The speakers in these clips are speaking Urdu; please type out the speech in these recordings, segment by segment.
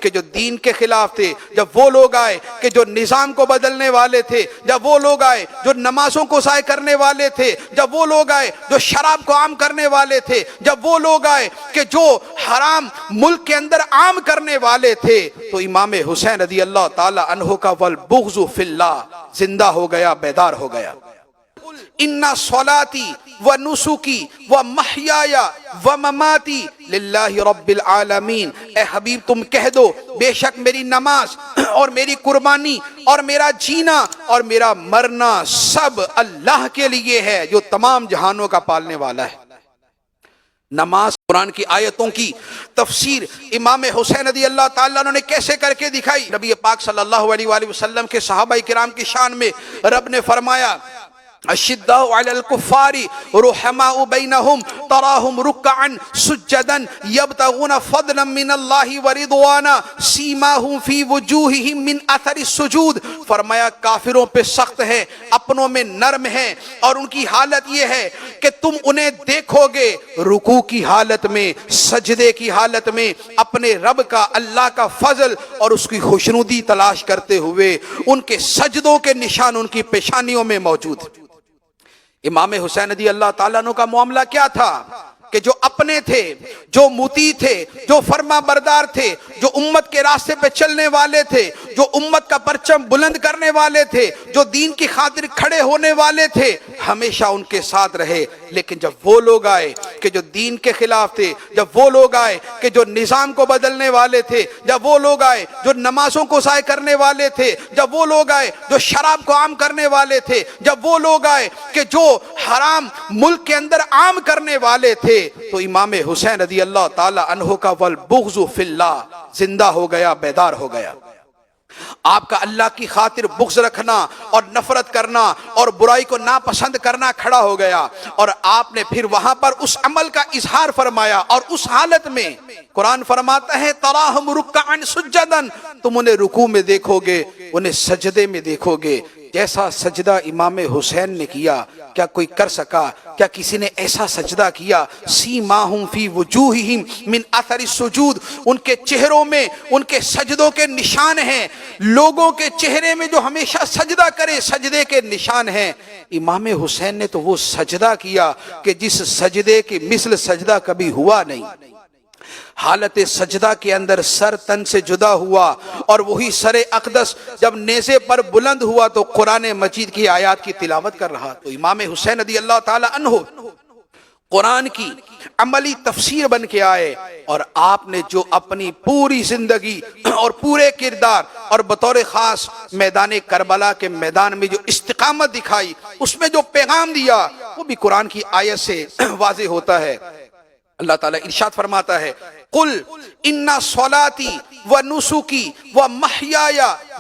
کہ جو دین کے خلاف تھے، جب وہ لوگ آئے کہ جو نظام کو بدلنے والے تھے، جب وہ لوگ آئے جو نمازوں کو ضائع کرنے والے تھے، جب وہ لوگ آئے جو شراب کو عام کرنے والے تھے، جب وہ لوگ آئے کہ جو حرام ملک کے اندر عام کرنے والے تھے، تو امام حسین رضی اللہ تعالی عنہ کا والبغض فی اللہ زندہ ہو گیا، بیدار ہو گیا۔ ان صلاتی و نسکی و محیای و مماتی للہ رب العالمین، اے حبیب تم کہہ دو بے شک میری نماز اور میری قربانی اور میرا جینا اور میرا مرنا سب اللہ کے لیے ہے جو تمام جہانوں کا پالنے والا ہے۔ نماز قرآن کی آیتوں کی تفسیر امام حسین رضی اللہ تعالیٰ عنہ نے کیسے کر کے دکھائی؟ نبی پاک صلی اللہ علیہ وآلہ وسلم کے صحابہ کرام کی شان میں رب نے فرمایا اشداء علی الکفار رحماء بینہم تراہم رکعا سجدا یبتغون فضلا من اللہ ورضوانا سیماہم فی وجوہہم من اثر السجود۔ فرمایا کافروں پہ سخت ہے، اپنوں میں نرم ہے، اور ان کی حالت یہ ہے کہ تم انہیں دیکھو گے رکوع کی حالت میں، سجدے کی حالت میں، اپنے رب کا، اللہ کا فضل اور اس کی خوشنودی تلاش کرتے ہوئے۔ ان کے سجدوں کے نشان ان کی پیشانیوں میں موجود ہیں۔ امام حسین رضی اللہ تعالیٰ عنہ کا معاملہ کیا تھا کہ جو اپنے تھے، جو مطیع تھے، جو فرما بردار تھے، جو امت کے راستے پہ چلنے والے تھے، جو امت کا پرچم بلند کرنے والے تھے، جو دین کی خاطر کھڑے ہونے والے تھے، ہمیشہ ان کے ساتھ رہے۔ لیکن جب وہ لوگ آئے کہ جو دین کے خلاف تھے، جب وہ لوگ آئے کہ جو نظام کو بدلنے والے تھے، جب وہ لوگ آئے جو نمازوں کو ضائع کرنے والے تھے، جب وہ لوگ آئے جو شراب کو عام کرنے والے تھے، جب وہ لوگ آئے کہ جو حرام ملک کے اندر عام کرنے والے تھے، تو امام حسین رضی اللہ تعالی عنہ کا والبغض فی اللہ زندہ ہو گیا، بیدار ہو گیا۔ آپ کا اللہ کی خاطر بغض رکھنا اور نفرت کرنا اور برائی کو ناپسند کرنا کھڑا ہو گیا، اور آپ نے پھر وہاں پر اس عمل کا اظہار فرمایا، اور اس حالت میں قرآن فرماتا ہے تراہم رکعا سجدا، تم انہیں رکوع میں دیکھو گے، انہیں سجدے میں دیکھو گے۔ جیسا سجدہ امام حسین نے کیا کیا کوئی کر سکا؟ کیا کسی نے ایسا سجدہ کیا؟ سیماہم فی وجوہہم من اثر السجود، ان کے چہروں میں ان کے سجدوں کے نشان ہیں۔ لوگوں کے چہرے میں جو ہمیشہ سجدہ کرے سجدے کے نشان ہیں۔ امام حسین نے تو وہ سجدہ کیا کہ جس سجدے کی مثل سجدہ کبھی ہوا نہیں۔ حالت سجدہ کے اندر سر تن سے جدا ہوا، اور وہی سر اقدس جب نیزے پر بلند ہوا تو قرآن مجید کی آیات کی تلاوت کر رہا۔ تو امام حسین رضی اللہ تعالی عنہ قرآن کی عملی تفسیر بن کے آئے، اور آپ نے جو اپنی پوری زندگی اور پورے کردار اور بطور خاص میدان کربلا کے میدان میں جو استقامت دکھائی، اس میں جو پیغام دیا، وہ بھی قرآن کی آیت سے واضح ہوتا ہے۔ اللہ تعالیٰ ارشاد فرماتا ہے قل ان صلاتی و نسکی و محیای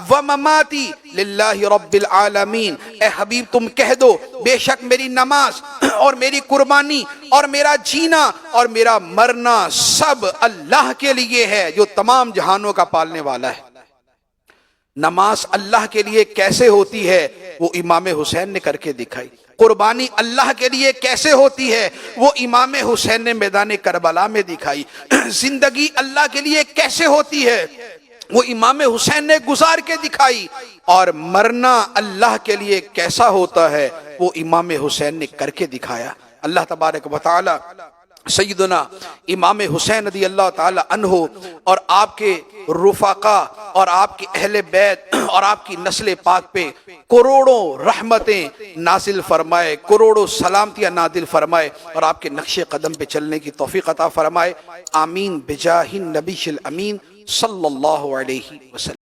و مماتی للہ رب العالمین، اے حبیب تم کہہ دو بے شک میری نماز اور میری قربانی اور میرا جینا اور میرا مرنا سب اللہ کے لیے ہے جو تمام جہانوں کا پالنے والا ہے۔ نماز اللہ کے لیے کیسے ہوتی ہے وہ امام حسین نے کر کے دکھائی۔ قربانی اللہ کے لیے کیسے ہوتی ہے وہ امام حسین نے میدان کربلا میں دکھائی۔ زندگی اللہ کے لیے کیسے ہوتی ہے وہ امام حسین نے گزار کے دکھائی، اور مرنا اللہ کے لیے کیسا ہوتا ہے وہ امام حسین نے کر کے دکھایا۔ اللہ تبارک و تعالی سیدنا امام حسین رضی اللہ تعالی عنہ اور آپ کے رفقا اور آپ کی اہل بیت اور آپ کی نسل پاک پہ کروڑوں رحمتیں نازل فرمائے، کروڑوں سلامتیاں نازل فرمائے، اور آپ کے نقش قدم پہ چلنے کی توفیق عطا فرمائے۔ آمین بجاہ النبی الامین صلی اللہ علیہ وسلم۔